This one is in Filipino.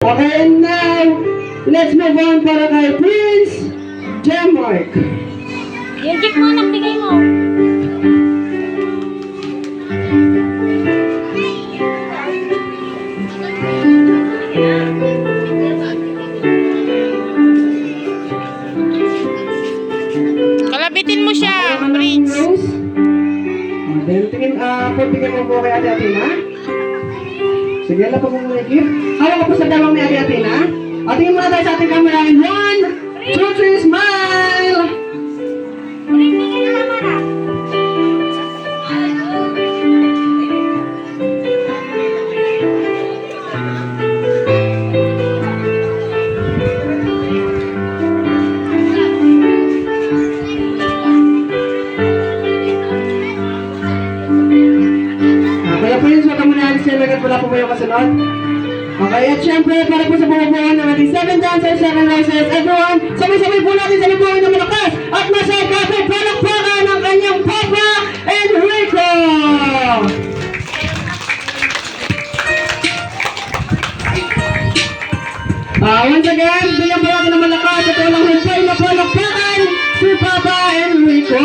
Okay, and now, let's move on para kay Prince Jemark. Yung gift mo, nagbigay mo. Kalabitin mo siya, Prince. Then, tingin mo po kay Ate Athena. Sige, lang po mong gift. Hawak ko po sa dalawang ni Ate Athena. At tingin muna tayo sa ating camera. And 1, 2, 3, smile! Kaya po yun, so kamo na alis kayo agad wala po ba yung kasunod? Okay, at syempre, para po sa bumabuhan ng ating 7 dancers, 7 races, everyone, sabay-sabay po natin sa libuhin ng malakas at masagapit palakpakan ng kanyang Papa Enrico! Once again, bigyan po natin ng malakas at walang hintay na palakpakan si Papa Enrico!